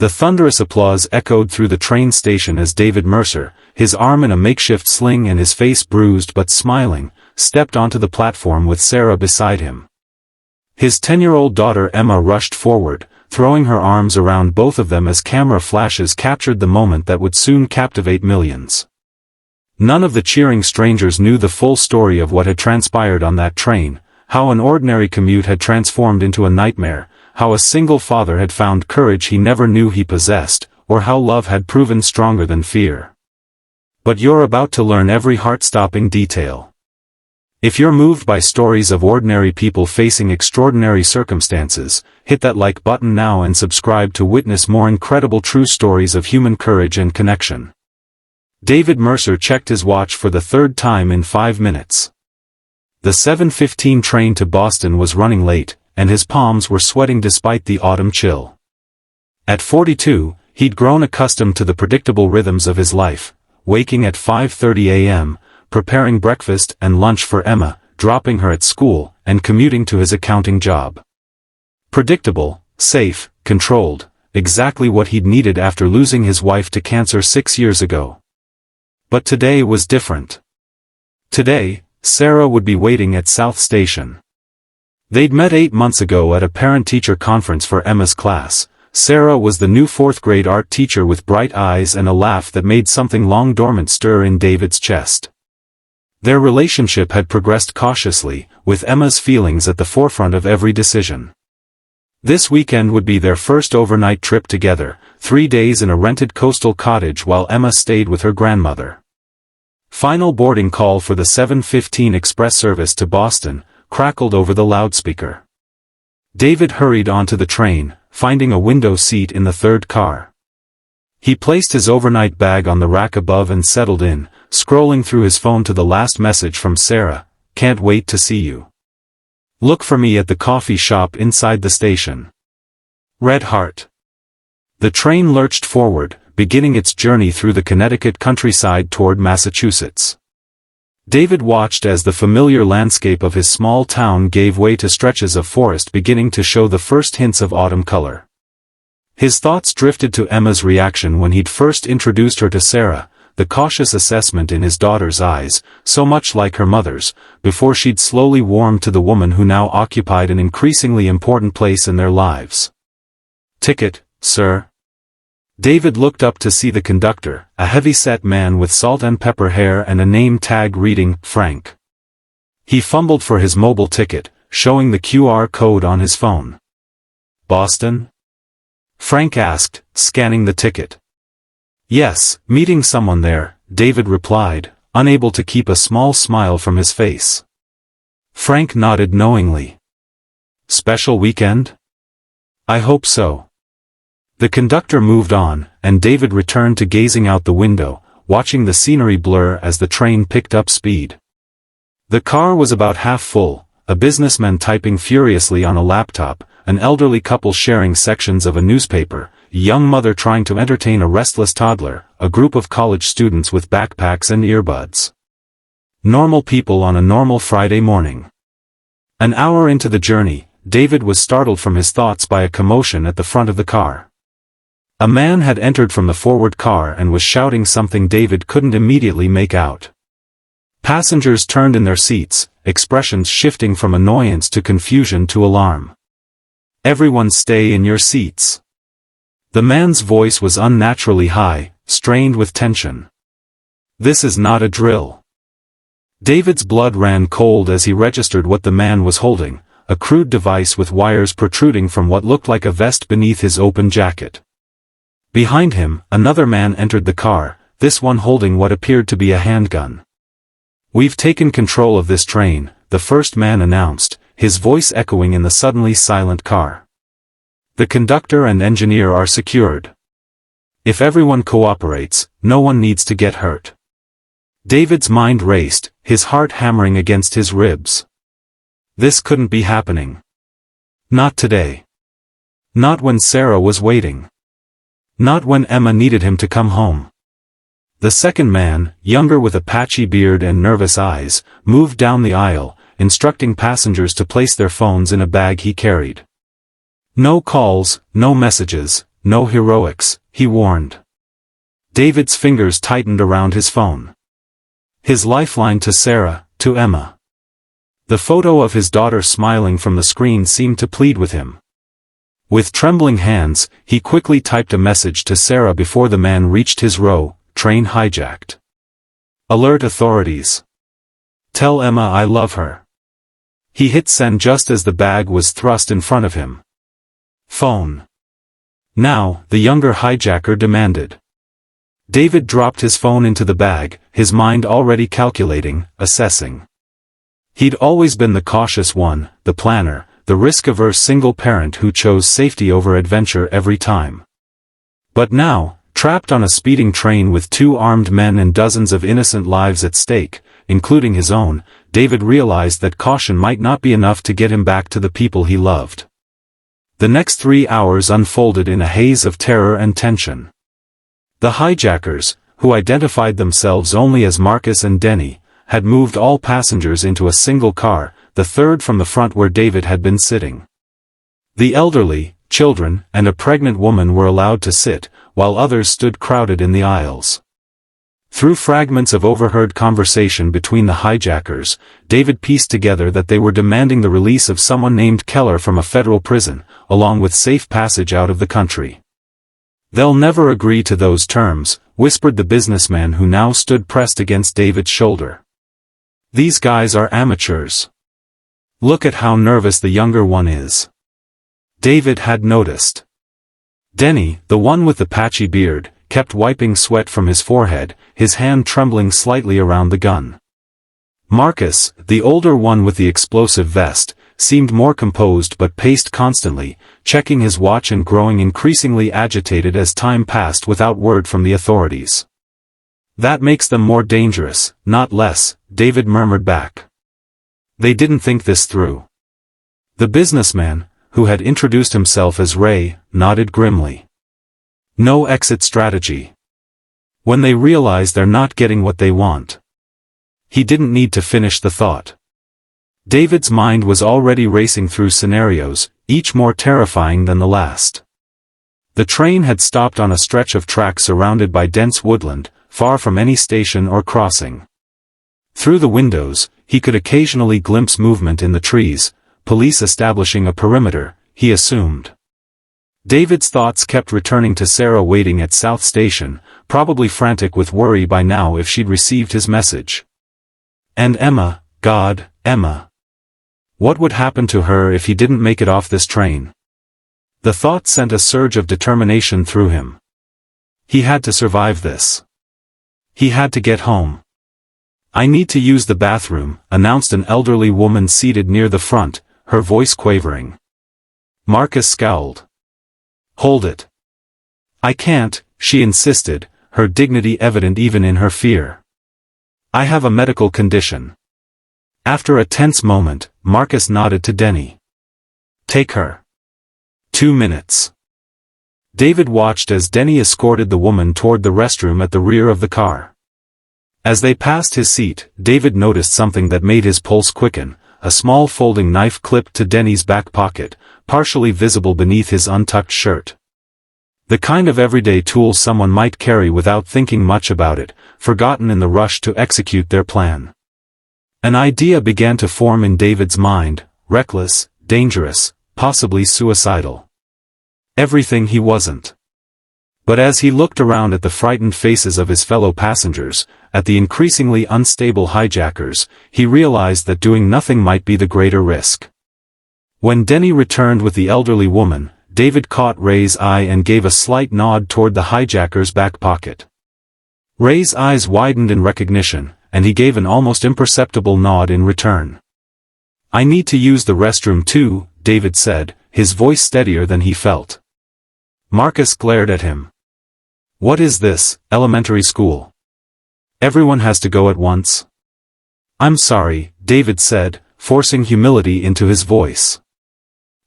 The thunderous applause echoed through the train station as David Mercer, his arm in a makeshift sling and his face bruised but smiling, stepped onto the platform with Sarah beside him. His 10-year-old daughter Emma rushed forward, throwing her arms around both of them as camera flashes captured the moment that would soon captivate millions. None of the cheering strangers knew the full story of what had transpired on that train, how an ordinary commute had transformed into a nightmare, how a single father had found courage he never knew he possessed, or how love had proven stronger than fear. But you're about to learn every heart-stopping detail. If you're moved by stories of ordinary people facing extraordinary circumstances, hit that like button now and subscribe to witness more incredible true stories of human courage and connection. David Mercer checked his watch for the third time in 5 minutes. The 7:15 train to Boston was running late, and his palms were sweating despite the autumn chill. At 42, he'd grown accustomed to the predictable rhythms of his life, waking at 5:30 a.m., preparing breakfast and lunch for Emma, dropping her at school, and commuting to his accounting job. Predictable, safe, controlled, exactly what he'd needed after losing his wife to cancer 6 years ago. But today was different. Today, Sarah would be waiting at South Station. They'd met 8 months ago at a parent-teacher conference for Emma's class. Sarah was the new 4th-grade art teacher with bright eyes and a laugh that made something long dormant stir in David's chest. Their relationship had progressed cautiously, with Emma's feelings at the forefront of every decision. This weekend would be their first overnight trip together, 3 days in a rented coastal cottage while Emma stayed with her grandmother. Final boarding call for the 7:15 express service to Boston crackled over the loudspeaker. David hurried onto the train, finding a window seat in the third car. He placed his overnight bag on the rack above and settled in, scrolling through his phone to the last message from Sarah, "Can't wait to see you. Look for me at the coffee shop inside the station. Red heart." The train lurched forward, beginning its journey through the Connecticut countryside toward Massachusetts. David watched as the familiar landscape of his small town gave way to stretches of forest beginning to show the first hints of autumn color. His thoughts drifted to Emma's reaction when he'd first introduced her to Sarah, the cautious assessment in his daughter's eyes, so much like her mother's, before she'd slowly warmed to the woman who now occupied an increasingly important place in their lives. "Ticket, sir?" David looked up to see the conductor, a heavy-set man with salt and pepper hair and a name tag reading, Frank. He fumbled for his mobile ticket, showing the QR code on his phone. "Boston?" Frank asked, scanning the ticket. "Yes, meeting someone there," David replied, unable to keep a small smile from his face. Frank nodded knowingly. "Special weekend?" "I hope so." The conductor moved on, and David returned to gazing out the window, watching the scenery blur as the train picked up speed. The car was about half full, a businessman typing furiously on a laptop, an elderly couple sharing sections of a newspaper, a young mother trying to entertain a restless toddler, a group of college students with backpacks and earbuds. Normal people on a normal Friday morning. An hour into the journey, David was startled from his thoughts by a commotion at the front of the car. A man had entered from the forward car and was shouting something David couldn't immediately make out. Passengers turned in their seats, expressions shifting from annoyance to confusion to alarm. "Everyone stay in your seats." The man's voice was unnaturally high, strained with tension. "This is not a drill." David's blood ran cold as he registered what the man was holding, a crude device with wires protruding from what looked like a vest beneath his open jacket. Behind him, another man entered the car, this one holding what appeared to be a handgun. "We've taken control of this train," the first man announced, his voice echoing in the suddenly silent car. "The conductor and engineer are secured. If everyone cooperates, no one needs to get hurt." David's mind raced, his heart hammering against his ribs. This couldn't be happening. Not today. Not when Sarah was waiting. Not when Emma needed him to come home. The second man, younger with a patchy beard and nervous eyes, moved down the aisle, instructing passengers to place their phones in a bag he carried. "No calls, no messages, no heroics, he warned. David's fingers tightened around his phone. His lifeline to Sarah, to Emma. The photo of his daughter smiling from the screen seemed to plead with him. With trembling hands, he quickly typed a message to Sarah before the man reached his row, "Train hijacked. Alert authorities. Tell Emma I love her." He hit send just as the bag was thrust in front of him. Phone. Now, the younger hijacker demanded. David dropped his phone into the bag, his mind already calculating, assessing. He'd always been the cautious one, the planner, the risk-averse single parent who chose safety over adventure every time. But now, trapped on a speeding train with 2 armed men and dozens of innocent lives at stake, including his own, David realized that caution might not be enough to get him back to the people he loved. The next 3 hours unfolded in a haze of terror and tension. The hijackers, who identified themselves only as Marcus and Denny, had moved all passengers into a single car, the third from the front where David had been sitting. The elderly, children, and a pregnant woman were allowed to sit, while others stood crowded in the aisles. Through fragments of overheard conversation between the hijackers, David pieced together that they were demanding the release of someone named Keller from a federal prison, along with safe passage out of the country. "They'll never agree to those terms," whispered the businessman who now stood pressed against David's shoulder. "These guys are amateurs. Look at how nervous the younger one is." David had noticed. Denny, the one with the patchy beard, kept wiping sweat from his forehead, his hand trembling slightly around the gun. Marcus, the older one with the explosive vest, seemed more composed but paced constantly, checking his watch and growing increasingly agitated as time passed without word from the authorities. "That makes them more dangerous, not less," David murmured back. "They didn't think this through." The businessman, who had introduced himself as Ray, nodded grimly. "No exit strategy. When they realize they're not getting what they want." He didn't need to finish the thought. David's mind was already racing through scenarios, each more terrifying than the last. The train had stopped on a stretch of track surrounded by dense woodland, far from any station or crossing. Through the windows, he could occasionally glimpse movement in the trees, police establishing a perimeter, he assumed. David's thoughts kept returning to Sarah waiting at South Station, probably frantic with worry by now if she'd received his message. And Emma, God, Emma. What would happen to her if he didn't make it off this train? The thought sent a surge of determination through him. He had to survive this. He had to get home. "I need to use the bathroom," announced an elderly woman seated near the front, her voice quavering. Marcus scowled. "Hold it." "I can't," she insisted, her dignity evident even in her fear. "I have a medical condition." After a tense moment, Marcus nodded to Denny. "Take her." 2 minutes. David watched as Denny escorted the woman toward the restroom at the rear of the car. As they passed his seat, David noticed something that made his pulse quicken, a small folding knife clipped to Denny's back pocket, partially visible beneath his untucked shirt. The kind of everyday tool someone might carry without thinking much about it, forgotten in the rush to execute their plan. An idea began to form in David's mind, reckless, dangerous, possibly suicidal. Everything he wasn't. But as he looked around at the frightened faces of his fellow passengers, at the increasingly unstable hijackers, he realized that doing nothing might be the greater risk. When Denny returned with the elderly woman, David caught Ray's eye and gave a slight nod toward the hijacker's back pocket. Ray's eyes widened in recognition, and he gave an almost imperceptible nod in return. "I need to use the restroom too," David said, his voice steadier than he felt. Marcus glared at him. "What is this, elementary school? Everyone has to go at once?" "I'm sorry," David said, forcing humility into his voice.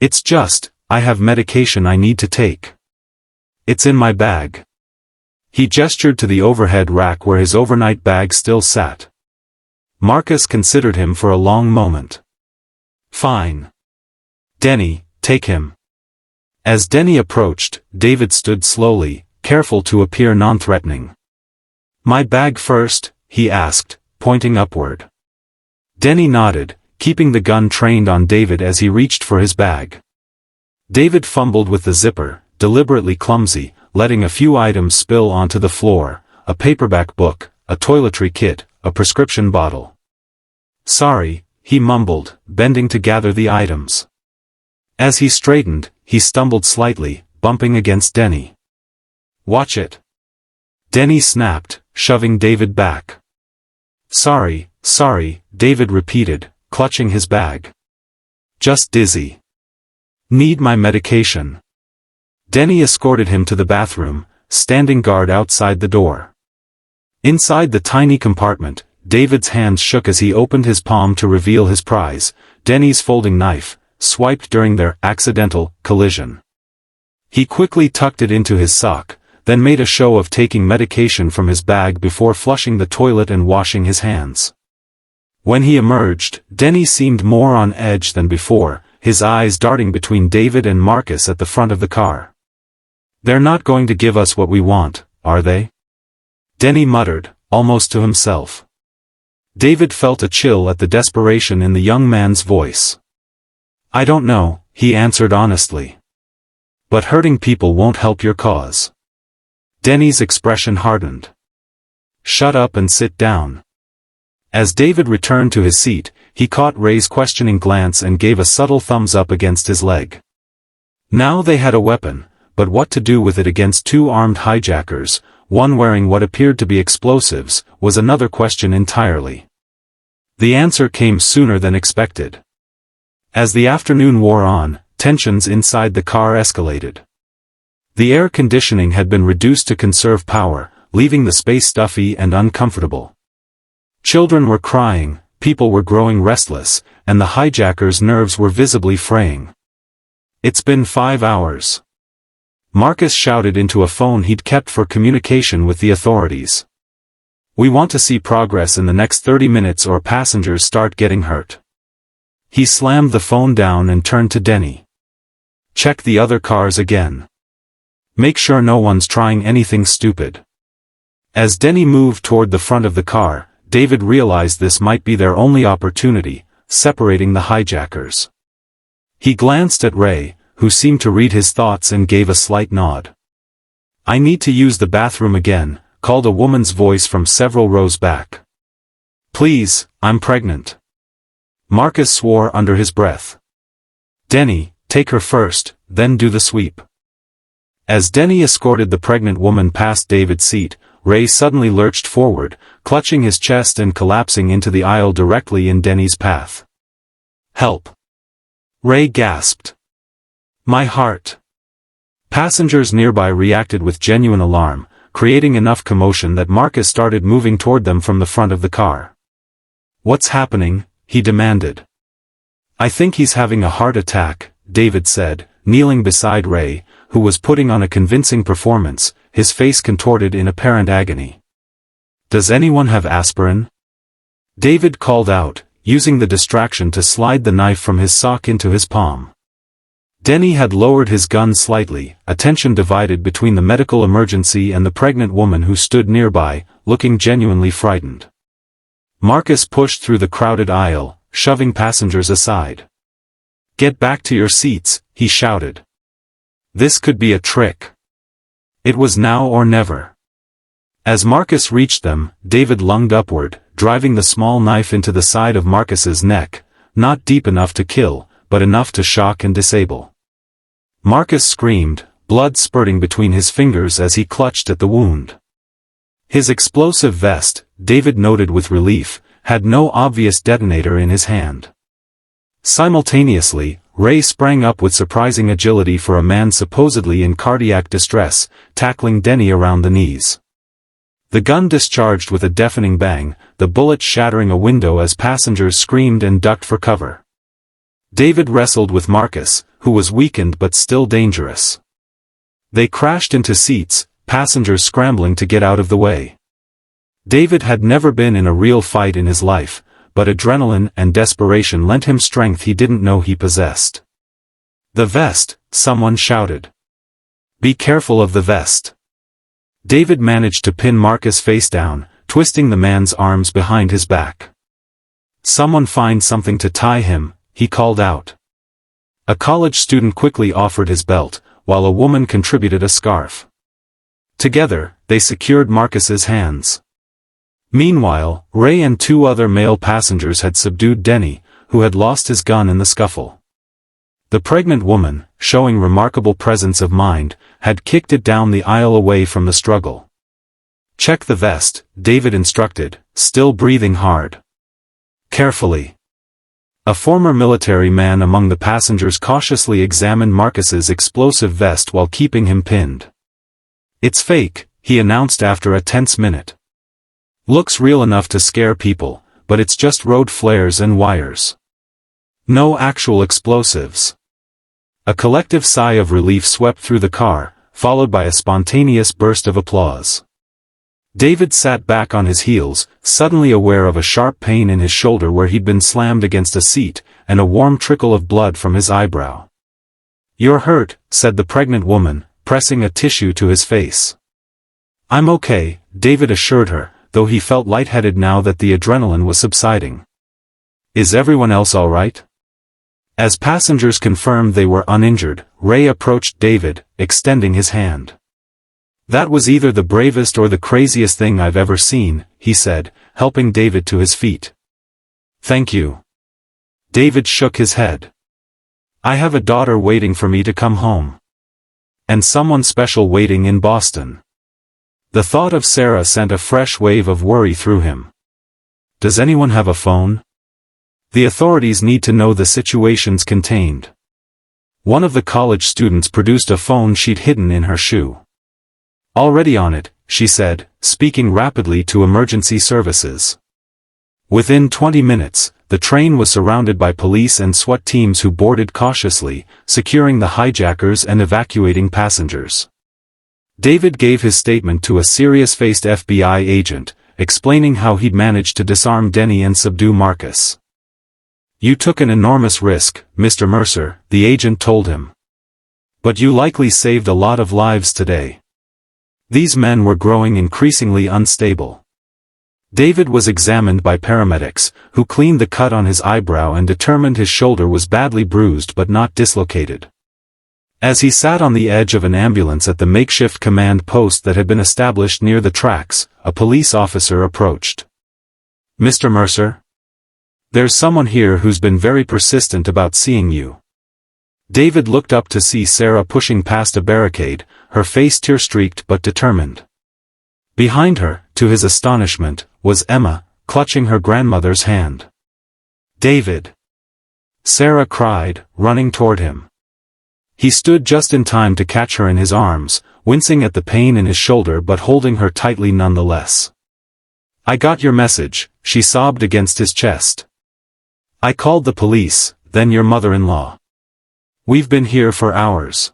"It's just, I have medication I need to take. It's in my bag." He gestured to the overhead rack where his overnight bag still sat. Marcus considered him for a long moment. "Fine. Denny, take him. As Denny approached, David stood slowly, careful to appear non-threatening. "My bag first?" he asked, pointing upward. Denny nodded, keeping the gun trained on David as he reached for his bag. David fumbled with the zipper, deliberately clumsy, letting a few items spill onto the floor: a paperback book, a toiletry kit, a prescription bottle. "Sorry," he mumbled, bending to gather the items. As he straightened, he stumbled slightly, bumping against Denny. "Watch it!" Denny snapped, shoving David back. Sorry, David repeated, clutching his bag. "Just dizzy. Need my medication." Denny escorted him to the bathroom, standing guard outside the door. Inside the tiny compartment, David's hands shook as he opened his palm to reveal his prize, Denny's folding knife, swiped during their accidental collision. He quickly tucked it into his sock, then made a show of taking medication from his bag before flushing the toilet and washing his hands. When he emerged, Denny seemed more on edge than before, his eyes darting between David and Marcus at the front of the car. "They're not going to give us what we want, are they?" Denny muttered, almost to himself. David felt a chill at the desperation in the young man's voice. "I don't know," he answered honestly. "But hurting people won't help your cause." Denny's expression hardened. "Shut up and sit down." As David returned to his seat, he caught Ray's questioning glance and gave a subtle thumbs up against his leg. Now they had a weapon, but what to do with it against two armed hijackers, one wearing what appeared to be explosives, was another question entirely. The answer came sooner than expected. As the afternoon wore on, tensions inside the car escalated. The air conditioning had been reduced to conserve power, leaving the space stuffy and uncomfortable. Children were crying, people were growing restless, and the hijackers' nerves were visibly fraying. "It's been 5 hours." Marcus shouted into a phone he'd kept for communication with the authorities. "We want to see progress in the next 30 minutes or passengers start getting hurt." He slammed the phone down and turned to Denny. "Check the other cars again. Make sure no one's trying anything stupid." As Denny moved toward the front of the car, David realized this might be their only opportunity, separating the hijackers. He glanced at Ray, who seemed to read his thoughts and gave a slight nod. "I need to use the bathroom again," called a woman's voice from several rows back. "Please, I'm pregnant." Marcus swore under his breath. "Denny, take her first, then do the sweep." As Denny escorted the pregnant woman past David's seat, Ray suddenly lurched forward, clutching his chest and collapsing into the aisle directly in Denny's path. "Help!" Ray gasped. "My heart!" Passengers nearby reacted with genuine alarm, creating enough commotion that Marcus started moving toward them from the front of the car. "What's happening?" he demanded. "I think he's having a heart attack," David said, kneeling beside Ray, who was putting on a convincing performance, his face contorted in apparent agony. "Does anyone have aspirin?" David called out, using the distraction to slide the knife from his sock into his palm. Denny had lowered his gun slightly, attention divided between the medical emergency and the pregnant woman who stood nearby, looking genuinely frightened. Marcus pushed through the crowded aisle, shoving passengers aside. "Get back to your seats," he shouted. This could be a trick. It was now or never. As Marcus reached them, David lunged upward, driving the small knife into the side of Marcus's neck, not deep enough to kill, but enough to shock and disable. Marcus screamed, blood spurting between his fingers as he clutched at the wound. His explosive vest, David noted with relief, had no obvious detonator in his hand. Simultaneously, Ray sprang up with surprising agility for a man supposedly in cardiac distress, tackling Denny around the knees. The gun discharged with a deafening bang, the bullet shattering a window as passengers screamed and ducked for cover. David wrestled with Marcus, who was weakened but still dangerous. They crashed into seats, passengers scrambling to get out of the way. David had never been in a real fight in his life, but adrenaline and desperation lent him strength he didn't know he possessed. The vest, someone shouted. Be careful of the vest. David managed to pin Marcus face down, twisting the man's arms behind his back. Someone find something to tie him, he called out. A college student quickly offered his belt, while a woman contributed a scarf. Together, they secured Marcus's hands. Meanwhile, Ray and 2 other male passengers had subdued Denny, who had lost his gun in the scuffle. The pregnant woman, showing remarkable presence of mind, had kicked it down the aisle away from the struggle. Check the vest, David instructed, still breathing hard. Carefully. A former military man among the passengers cautiously examined Marcus's explosive vest while keeping him pinned. It's fake, he announced after a tense minute. Looks real enough to scare people, but it's just road flares and wires. No actual explosives. A collective sigh of relief swept through the car, followed by a spontaneous burst of applause. David sat back on his heels, suddenly aware of a sharp pain in his shoulder where he'd been slammed against a seat, and a warm trickle of blood from his eyebrow. You're hurt, said the pregnant woman, pressing a tissue to his face. I'm okay, David assured her, though he felt lightheaded now that the adrenaline was subsiding. Is everyone else all right? As passengers confirmed they were uninjured, Ray approached David, extending his hand. That was either the bravest or the craziest thing I've ever seen, he said, helping David to his feet. Thank you. David shook his head. I have a daughter waiting for me to come home. And someone special waiting in Boston. The thought of Sarah sent a fresh wave of worry through him. Does anyone have a phone? The authorities need to know the situation's contained. One of the college students produced a phone she'd hidden in her shoe. Already on it, she said, speaking rapidly to emergency services. Within 20 minutes, the train was surrounded by police and SWAT teams who boarded cautiously, securing the hijackers and evacuating passengers. David gave his statement to a serious-faced FBI agent, explaining how he'd managed to disarm Denny and subdue Marcus. You took an enormous risk, Mr. Mercer, the agent told him. But you likely saved a lot of lives today. These men were growing increasingly unstable. David was examined by paramedics, who cleaned the cut on his eyebrow and determined his shoulder was badly bruised but not dislocated. As he sat on the edge of an ambulance at the makeshift command post that had been established near the tracks, a police officer approached. Mr. Mercer? There's someone here who's been very persistent about seeing you. David looked up to see Sarah pushing past a barricade, her face tear-streaked but determined. Behind her, to his astonishment, was Emma, clutching her grandmother's hand. David! Sarah cried, running toward him. He stood just in time to catch her in his arms, wincing at the pain in his shoulder but holding her tightly nonetheless. I got your message, she sobbed against his chest. I called the police, then your mother-in-law. We've been here for hours.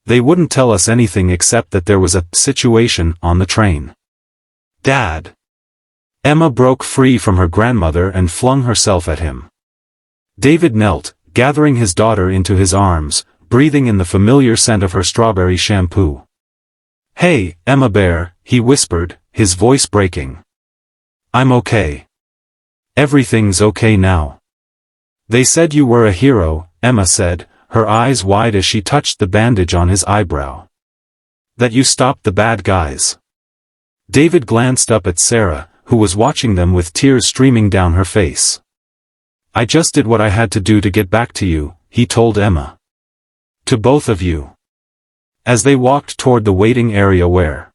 They wouldn't tell us anything except that there was a situation on the train. Dad! Emma broke free from her grandmother and flung herself at him. David knelt, gathering his daughter into his arms, breathing in the familiar scent of her strawberry shampoo. Hey, Emma Bear, he whispered, his voice breaking. I'm okay. Everything's okay now. They said you were a hero, Emma said, her eyes wide as she touched the bandage on his eyebrow. That you stopped the bad guys. David glanced up at Sarah, who was watching them with tears streaming down her face. I just did what I had to do to get back to you, he told Emma. To both of you. As they walked toward the waiting area where